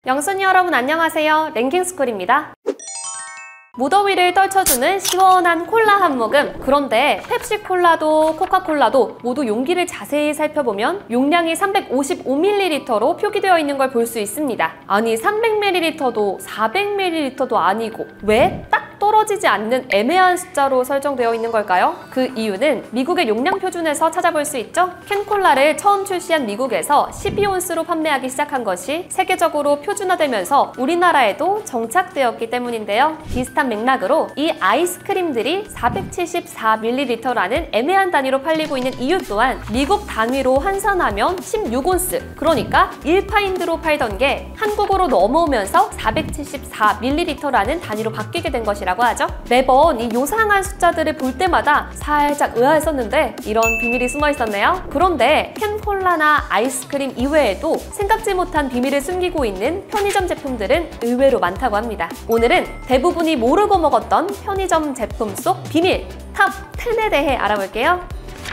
영순이 여러분 안녕하세요. 랭킹스쿨입니다. 무더위를 떨쳐주는 시원한 콜라 한 모금. 그런데 펩시콜라도 코카콜라도 모두 용기를 자세히 살펴보면 용량이 355ml로 표기되어 있는 걸 볼 수 있습니다. 아니 300ml도 400ml도 아니고 왜 딱 떨어지지 않는 애매한 숫자로 설정되어 있는 걸까요? 그 이유는 미국의 용량 표준에서 찾아볼 수 있죠? 캔콜라를 처음 출시한 미국에서 12온스로 판매하기 시작한 것이 세계적으로 표준화되면서 우리나라에도 정착되었기 때문인데요. 비슷한 맥락으로 이 아이스크림들이 474ml라는 애매한 단위로 팔리고 있는 이유 또한 미국 단위로 환산하면 16온스, 그러니까 1파인드로 팔던 게 한국으로 넘어오면서 474ml라는 단위로 바뀌게 된 것이라고 하죠. 매번 이 요상한 숫자들을 볼 때마다 살짝 의아했었는데 이런 비밀이 숨어 있었네요. 그런데 캔콜라나 아이스크림 이외에도 생각지 못한 비밀을 숨기고 있는 편의점 제품들은 의외로 많다고 합니다. 오늘은 대부분이 모르고 먹었던 편의점 제품 속 비밀 탑 10에 대해 알아볼게요.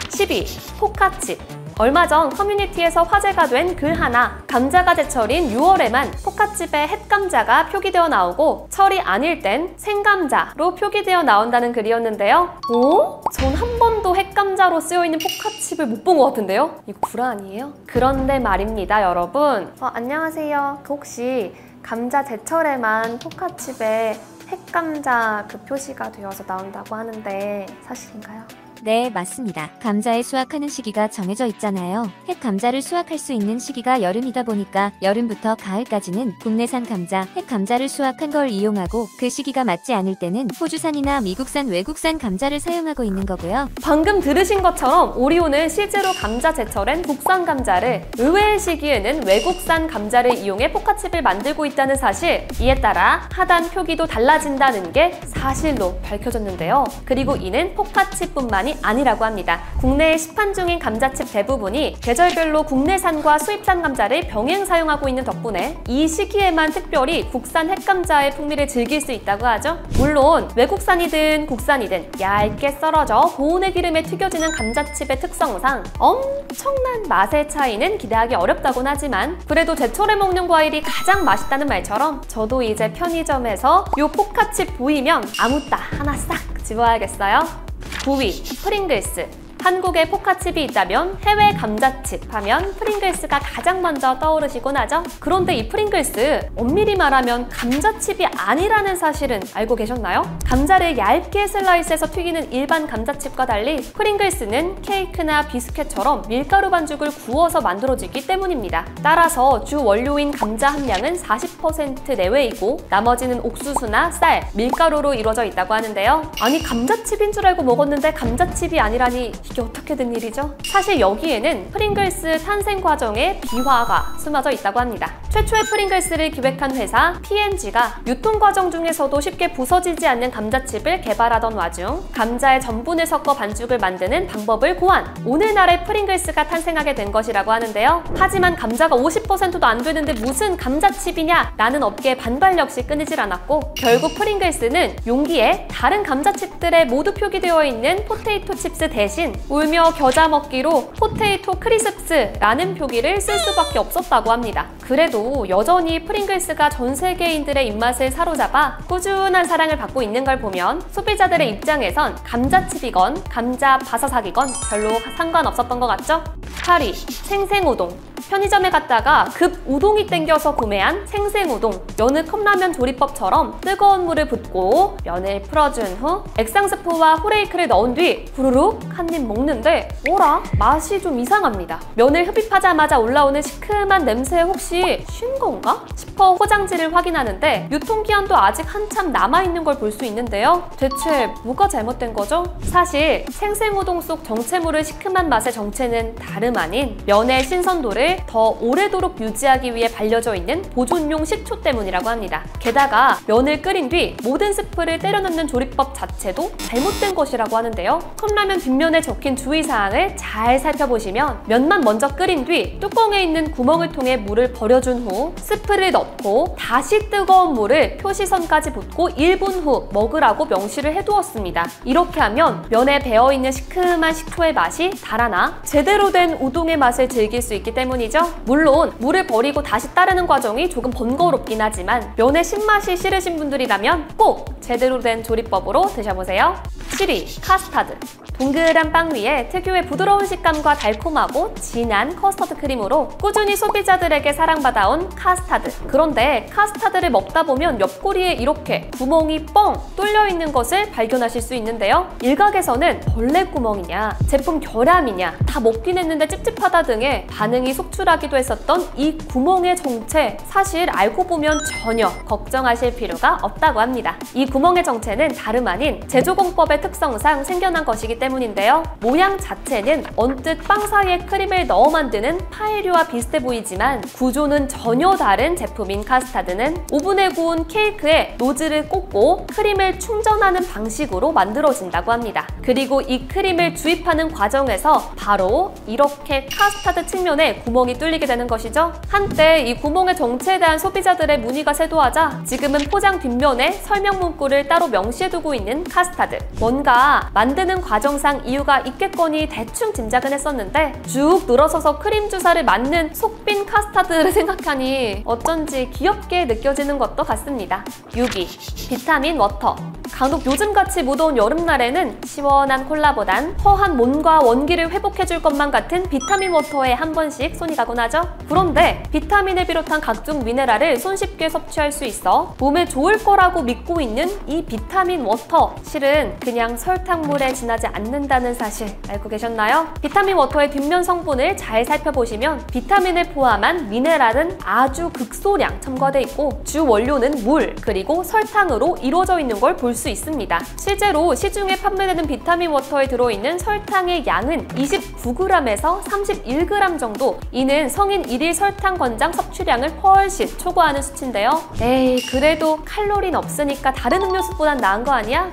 10위, 포카칩. 얼마 전 커뮤니티에서 화제가 된 글 하나, 감자가 제철인 6월에만 포카칩에 햇감자가 표기되어 나오고 철이 아닐 땐 생감자로 표기되어 나온다는 글이었는데요. 오? 전 한 번도 햇감자로 쓰여있는 포카칩을 못 본 것 같은데요? 이거 구라 아니에요? 그런데 말입니다, 여러분. 안녕하세요. 혹시 감자 제철에만 포카칩에 햇감자 그 표시가 되어서 나온다고 하는데 사실인가요? 네, 맞습니다. 감자의 수확하는 시기가 정해져 있잖아요. 햇감자를 수확할 수 있는 시기가 여름이다 보니까 여름부터 가을까지는 국내산 감자, 햇감자를 수확한 걸 이용하고 그 시기가 맞지 않을 때는 호주산이나 미국산, 외국산 감자를 사용하고 있는 거고요. 방금 들으신 것처럼 오리온은 실제로 감자 제철엔 국산 감자를, 의외의 시기에는 외국산 감자를 이용해 포카칩을 만들고 있다는 사실, 이에 따라 하단 표기도 달라진다는 게 사실로 밝혀졌는데요. 그리고 이는 포카칩뿐만이 아니라고 합니다. 국내의 시판 중인 감자칩 대부분이 계절별로 국내산과 수입산 감자를 병행 사용하고 있는 덕분에 이 시기에만 특별히 국산 햇감자의 풍미를 즐길 수 있다고 하죠. 물론 외국산이든 국산이든 얇게 썰어져 고운의 기름에 튀겨지는 감자칩의 특성상 엄청난 맛의 차이는 기대하기 어렵다곤 하지만 그래도 제철에 먹는 과일이 가장 맛있다는 말처럼 저도 이제 편의점에서 요 포카칩 보이면 아무따 하나 싹 집어야겠어요. 9위, 프링글스. 한국에 포카칩이 있다면 해외 감자칩 하면 프링글스가 가장 먼저 떠오르시곤 하죠. 그런데 이 프링글스, 엄밀히 말하면 감자칩이 아니라는 사실은 알고 계셨나요? 감자를 얇게 슬라이스해서 튀기는 일반 감자칩과 달리 프링글스는 케이크나 비스켓처럼 밀가루 반죽을 구워서 만들어지기 때문입니다. 따라서 주 원료인 감자 함량은 40% 내외이고 나머지는 옥수수나 쌀, 밀가루로 이루어져 있다고 하는데요. 아니 감자칩인 줄 알고 먹었는데 감자칩이 아니라니 이게 어떻게 된 일이죠? 사실 여기에는 프링글스 탄생 과정의 비화가 숨어져 있다고 합니다. 최초의 프링글스를 기획한 회사 P&G가 유통 과정 중에서도 쉽게 부서지지 않는 감자칩을 개발하던 와중 감자에 전분을 섞어 반죽을 만드는 방법을 고안, 오늘날의 프링글스가 탄생하게 된 것이라고 하는데요. 하지만 감자가 50%도 안 되는데 무슨 감자칩이냐? 라는 업계의 반발 역시 끊이질 않았고 결국 프링글스는 용기에 다른 감자칩들에 모두 표기되어 있는 포테이토 칩스 대신 울며 겨자 먹기로 포테이토 크리스프스라는 표기를 쓸 수밖에 없었다고 합니다. 그래도 여전히 프링글스가 전 세계인들의 입맛을 사로잡아 꾸준한 사랑을 받고 있는 걸 보면 소비자들의 입장에선 감자칩이건 감자 바사삭이건 별로 상관없었던 것 같죠? 8위, 생생우동. 편의점에 갔다가 급 우동이 땡겨서 구매한 생생우동. 면을 컵라면 조리법처럼 뜨거운 물을 붓고 면을 풀어준 후 액상스프와 후레이크를 넣은 뒤 후루룩 한 입 먹는데 뭐라? 맛이 좀 이상합니다. 면을 흡입하자마자 올라오는 시큼한 냄새에 혹시 쉰 건가? 싶어 포장지를 확인하는데 유통기한도 아직 한참 남아있는 걸 볼 수 있는데요. 대체 뭐가 잘못된 거죠? 사실 생생우동 속 정체모를 시큼한 맛의 정체는 다름 아닌 면의 신선도를 더 오래도록 유지하기 위해 발려져 있는 보존용 식초 때문이라고 합니다. 게다가 면을 끓인 뒤 모든 스프를 때려 넣는 조리법 자체도 잘못된 것이라고 하는데요. 컵라면 뒷면에 적힌 주의사항을 잘 살펴보시면 면만 먼저 끓인 뒤 뚜껑에 있는 구멍을 통해 물을 버려준 후 스프를 넣고 다시 뜨거운 물을 표시선까지 붓고 1분 후 먹으라고 명시를 해두었습니다. 이렇게 하면 면에 배어있는 시큼한 식초의 맛이 달아나 제대로 된 우동의 맛을 즐길 수 있기 때문이죠. 느낌이죠? 물론 물을 버리고 다시 따르는 과정이 조금 번거롭긴 하지만 면의 신맛이 싫으신 분들이라면 꼭 제대로 된 조리법으로 드셔보세요. 7위, 카스타드. 동그란 빵 위에 특유의 부드러운 식감과 달콤하고 진한 커스터드 크림으로 꾸준히 소비자들에게 사랑받아온 카스타드. 그런데 카스타드를 먹다 보면 옆구리에 이렇게 구멍이 뻥 뚫려 있는 것을 발견하실 수 있는데요. 일각에서는 벌레 구멍이냐, 제품 결함이냐, 다 먹긴 했는데 찝찝하다 등의 반응이 속출하기도 했었던 이 구멍의 정체, 사실 알고 보면 전혀 걱정하실 필요가 없다고 합니다. 이 구멍의 정체는 다름 아닌 제조공법의 특성상 생겨난 것이기 때문인데요. 모양 자체는 언뜻 빵 사이에 크림을 넣어 만드는 파이류와 비슷해 보이지만 구조는 전혀 다른 제품인 카스타드는 오븐에 구운 케이크에 노즐을 꽂고 크림을 충전하는 방식으로 만들어진다고 합니다. 그리고 이 크림을 주입하는 과정에서 바로 이렇게 카스타드 측면에 구멍이 뚫리게 되는 것이죠. 한때 이 구멍의 정체에 대한 소비자들의 문의가 쇄도하자 지금은 포장 뒷면에 설명 문구를 따로 명시해두고 있는 카스타드. 뭔가 만드는 과정상 이유가 있겠거니 대충 짐작은 했었는데 쭉 늘어서서 크림 주사를 맞는 속빈 카스타드를 생각하니 어쩐지 귀엽게 느껴지는 것도 같습니다. 6위, 비타민 워터. 간혹 요즘같이 무더운 여름날에는 시원한 콜라보단 허한 몸과 원기를 회복해줄 것만 같은 비타민 워터에 한 번씩 손이 가곤 하죠. 그런데 비타민을 비롯한 각종 미네랄을 손쉽게 섭취할 수 있어 몸에 좋을 거라고 믿고 있는 이 비타민 워터, 실은 그냥 설탕물에 지나지 않는다는 사실 알고 계셨나요? 비타민 워터의 뒷면 성분을 잘 살펴보시면 비타민을 포함한 미네랄은 아주 극소량 첨가돼 있고 주 원료는 물 그리고 설탕으로 이루어져 있는 걸 볼 수 있습니다. 실제로 시중에 판매되는 비타민 워터에 들어있는 설탕의 양은 29g에서 31g 정도. 이는 성인 1일 설탕 권장 섭취량을 훨씬 초과하는 수치인데요. 에이, 그래도 칼로리는 없으니까 다른 음료수보단 나은 거 아니야?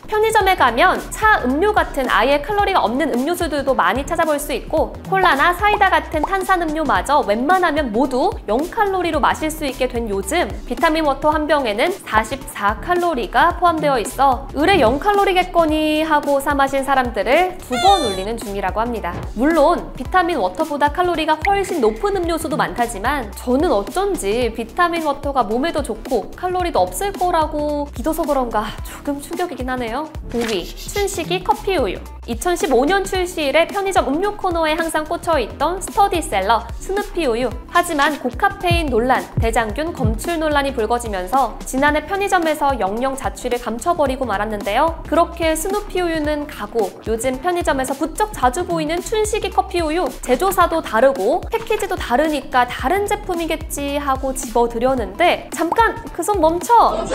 편의점에 가면 차, 음료 같은 아예 칼로리가 없는 음료수들도 많이 찾아볼 수 있고 콜라나 사이다 같은 탄산음료마저 웬만하면 모두 0칼로리로 마실 수 있게 된 요즘 비타민 워터 한 병에는 44칼로리가 포함되어 있어 의뢰 0칼로리겠거니 하고 사 마신 사람들을 2번 울리는 중이라고 합니다. 물론 비타민 워터보다 칼로리가 훨씬 높은 음료수도 많다지만 저는 어쩐지 비타민 워터가 몸에도 좋고 칼로리도 없을 거라고 믿어서 그런가 조금 충격이긴 하네요. 5위, 춘식이 커피우유. 2015년 출시 이래 편의점 음료 코너에 항상 꽂혀있던 스터디셀러 스누피 우유. 하지만 고카페인 논란, 대장균 검출 논란이 불거지면서 지난해 편의점에서 영영 자취를 감춰버리고 말았는데요. 그렇게 스누피 우유는 가고 요즘 편의점에서 부쩍 자주 보이는 춘식이 커피 우유, 제조사도 다르고 패키지도 다르니까 다른 제품이겠지 하고 집어들였는데 잠깐! 그 손 멈춰!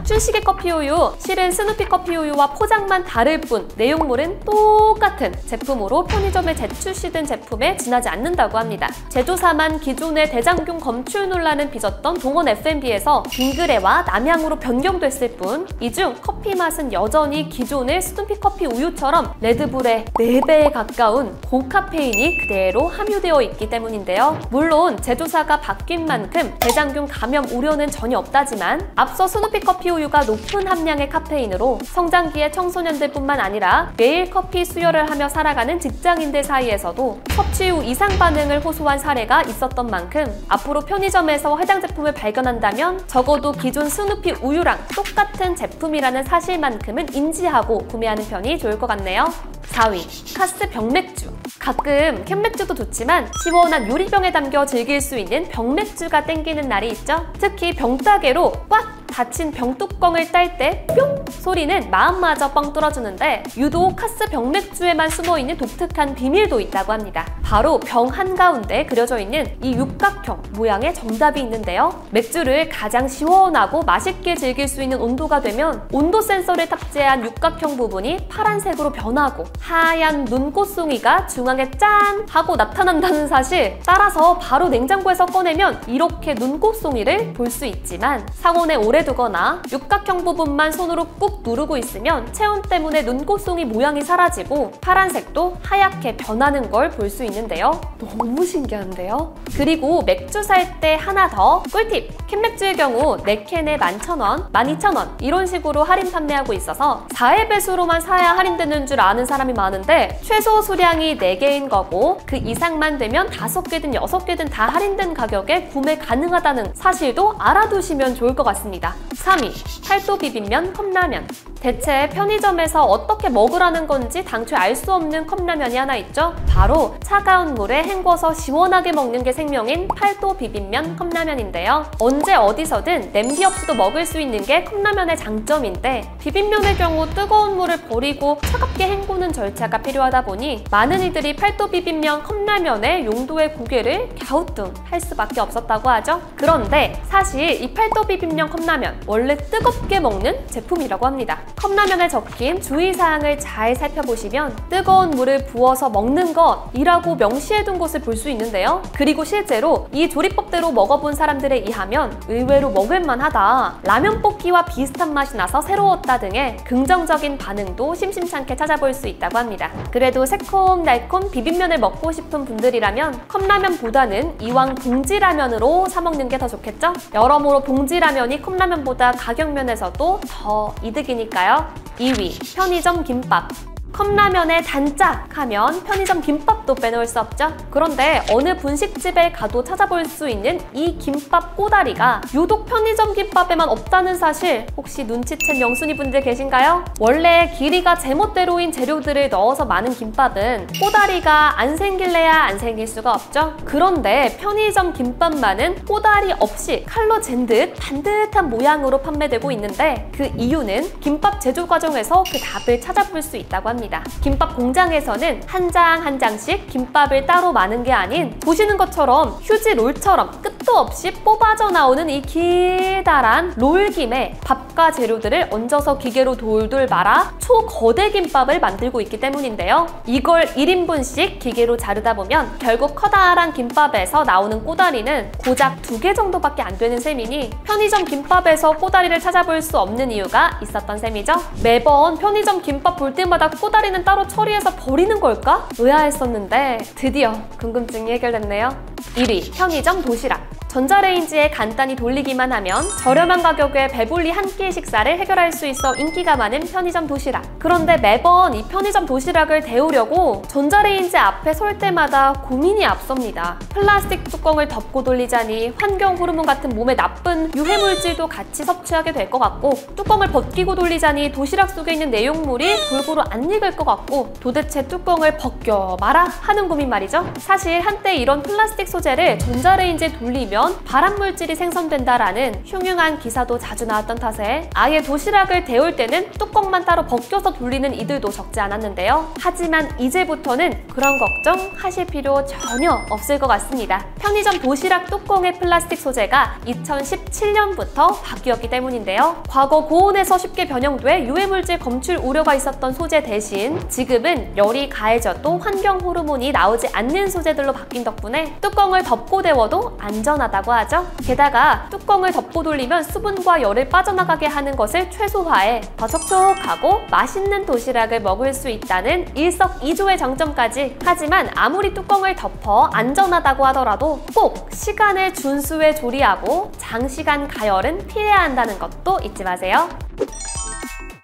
춘식이 커피 우유, 실은 스누피 커피 우유와 포장만 다를 뿐 내용물은 똑같은 제품으로 편의점에 재출시된 제품에 지나지 않는다고 합니다. 제조사만 기존의 대장균 검출 논란을 빚었던 동원 F&B에서 빙그레와 남향으로 변경됐을 뿐 이 중 커피 맛은 여전히 기존의 스누피 커피 우유처럼 레드불의 4배에 가까운 고카페인이 그대로 함유되어 있기 때문인데요. 물론 제조사가 바뀐 만큼 대장균 감염 우려는 전혀 없다지만 앞서 스누피 커피 우유가 높은 함량의 카페인으로 성장기의 청소년들뿐만 아니라 매일 커피 수혈을 하며 살아가는 직장인들 사이에서도 섭취 후 이상 반응을 호소한 사례가 있었던 만큼 앞으로 편의점에서 해당 제품을 발견한다면 적어도 기존 스누피 우유랑 똑같은 제품이라는 사실만큼은 인지하고 구매하는 편이 좋을 것 같네요. 4위, 카스 병맥주. 가끔 캔맥주도 좋지만 시원한 유리병에 담겨 즐길 수 있는 병맥주가 땡기는 날이 있죠. 특히 병따개로 꽉 닫힌 병뚜껑을 딸 때 뿅! 소리는 마음마저 뻥 뚫어주는데 유독 카스 병맥주에만 숨어있는 독특한 비밀도 있다고 합니다. 바로 병 한가운데 그려져 있는 이 육각형 모양의 정답이 있는데요. 맥주를 가장 시원하고 맛있게 즐길 수 있는 온도가 되면 온도 센서를 탑재한 육각형 부분이 파란색으로 변하고 하얀 눈꽃송이가 중앙에 짠! 하고 나타난다는 사실. 따라서 바로 냉장고에서 꺼내면 이렇게 눈꽃송이를 볼 수 있지만 상온에 오래 오래 두거나 육각형 부분만 손으로 꾹 누르고 있으면 체온 때문에 눈곱송이 모양이 사라지고 파란색도 하얗게 변하는 걸 볼 수 있는데요. 너무 신기한데요? 그리고 맥주 살 때 하나 더 꿀팁! 캔맥주의 경우 4캔에 11,000원, 12,000원 이런 식으로 할인 판매하고 있어서 4회 배수로만 사야 할인되는 줄 아는 사람이 많은데 최소 수량이 4개인 거고 그 이상만 되면 5개든 6개든 다 할인된 가격에 구매 가능하다는 사실도 알아두시면 좋을 것 같습니다. 3위, 팔도 비빔면 컵라면. 대체 편의점에서 어떻게 먹으라는 건지 당초에 알 수 없는 컵라면이 하나 있죠? 바로 차가운 물에 헹궈서 시원하게 먹는 게 생명인 팔도 비빔면 컵라면인데요. 언제 어디서든 냄비 없이도 먹을 수 있는 게 컵라면의 장점인데 비빔면의 경우 뜨거운 물을 버리고 차갑게 헹구는 절차가 필요하다 보니 많은 이들이 팔도 비빔면 컵라면의 용도의 고개를 갸우뚱할 수밖에 없었다고 하죠. 그런데 사실 이 팔도 비빔면 컵라면 원래 뜨겁게 먹는 제품이라고 합니다. 컵라면에 적힌 주의사항을 잘 살펴보시면 뜨거운 물을 부어서 먹는 것이라고 명시해둔 것을 볼 수 있는데요. 그리고 실제로 이 조리법대로 먹어본 사람들에 의하면 의외로 먹을만하다, 라면 볶기와 비슷한 맛이 나서 새로웠다 등의 긍정적인 반응도 심심찮게 찾아볼 수 있다고 합니다. 그래도 새콤달콤 비빔면을 먹고 싶은 분들이라면 컵라면보다는 이왕 봉지라면으로 사 먹는 게 더 좋겠죠? 여러모로 봉지라면이 컵라면보다 가격면에서도 더 이득이니까요. 2위, 편의점 김밥. 컵라면에 단짝 하면 편의점 김밥도 빼놓을 수 없죠. 그런데 어느 분식집에 가도 찾아볼 수 있는 이 김밥 꼬다리가 유독 편의점 김밥에만 없다는 사실 혹시 눈치챈 영순이 분들 계신가요? 원래 길이가 제멋대로인 재료들을 넣어서 많은 김밥은 꼬다리가 안 생길래야 안 생길 수가 없죠. 그런데 편의점 김밥만은 꼬다리 없이 칼로 잰 듯 반듯한 모양으로 판매되고 있는데 그 이유는 김밥 제조 과정에서 그 답을 찾아볼 수 있다고 합니다. 김밥 공장에서는 한 장 한 장씩 김밥을 따로 마는 게 아닌 보시는 것처럼 휴지 롤처럼 끝도 없이 뽑아져 나오는 이 기다란 롤김에 밥과 재료들을 얹어서 기계로 돌돌 말아 초거대 김밥을 만들고 있기 때문인데요. 이걸 1인분씩 기계로 자르다 보면 결국 커다란 김밥에서 나오는 꼬다리는 고작 2개 정도밖에 안 되는 셈이니 편의점 김밥에서 꼬다리를 찾아볼 수 없는 이유가 있었던 셈이죠. 매번 편의점 김밥 볼 때마다 꼬다리는 따로 처리해서 버리는 걸까? 의아했었는데 드디어 궁금증이 해결됐네요. 1위, 편의점 도시락. 전자레인지에 간단히 돌리기만 하면 저렴한 가격에 배불리 한 끼의 식사를 해결할 수 있어 인기가 많은 편의점 도시락. 그런데 매번 이 편의점 도시락을 데우려고 전자레인지 앞에 설 때마다 고민이 앞섭니다. 플라스틱 뚜껑을 덮고 돌리자니 환경 호르몬 같은 몸에 나쁜 유해물질도 같이 섭취하게 될 것 같고 뚜껑을 벗기고 돌리자니 도시락 속에 있는 내용물이 골고루 안 익을 것 같고 도대체 뚜껑을 벗겨 마라 하는 고민 말이죠. 사실 한때 이런 플라스틱 소재를 전자레인지에 돌리면 발암물질이 생성된다라는 흉흉한 기사도 자주 나왔던 탓에 아예 도시락을 데울 때는 뚜껑만 따로 벗겨서 돌리는 이들도 적지 않았는데요. 하지만 이제부터는 그런 걱정 하실 필요 전혀 없을 것 같습니다. 편의점 도시락 뚜껑의 플라스틱 소재가 2017년부터 바뀌었기 때문인데요. 과거 고온에서 쉽게 변형돼 유해물질 검출 우려가 있었던 소재 대신 지금은 열이 가해져도 환경 호르몬이 나오지 않는 소재들로 바뀐 덕분에 뚜껑을 덮고 데워도 안전하다고 하죠. 게다가 뚜껑을 덮고 돌리면 수분과 열을 빠져나가게 하는 것을 최소화해 더 촉촉하고 맛있는 도시락을 먹을 수 있다는 일석이조의 장점까지. 하지만 아무리 뚜껑을 덮어 안전하다고 하더라도 꼭 시간을 준수해 조리하고 장시간 가열은 피해야 한다는 것도 잊지 마세요.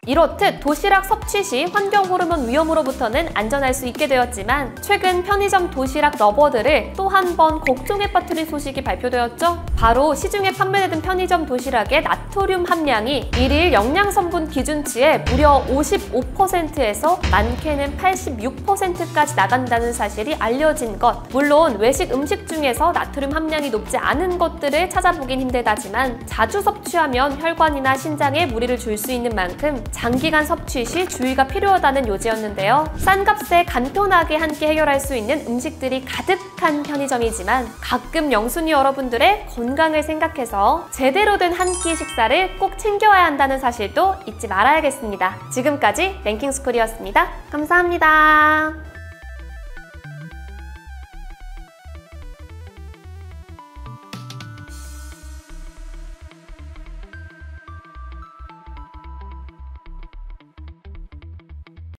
이렇듯 도시락 섭취 시 환경 호르몬 위험으로부터는 안전할 수 있게 되었지만 최근 편의점 도시락 러버들을 또 한 번 걱정에 빠뜨린 소식이 발표되었죠. 바로 시중에 판매되는 편의점 도시락의 나트륨 함량이 일일 영양성분 기준치의 무려 55%에서 많게는 86%까지 나간다는 사실이 알려진 것. 물론 외식 음식 중에서 나트륨 함량이 높지 않은 것들을 찾아보긴 힘들다지만 자주 섭취하면 혈관이나 신장에 무리를 줄 수 있는 만큼 장기간 섭취 시 주의가 필요하다는 요지였는데요. 싼 값에 간편하게 한 끼 해결할 수 있는 음식들이 가득한 편의점이지만 가끔 영순이 여러분들의 건강을 생각해서 제대로 된 한 끼 식사를 꼭 챙겨야 한다는 사실도 잊지 말아야겠습니다. 지금까지 랭킹스쿨이었습니다. 감사합니다.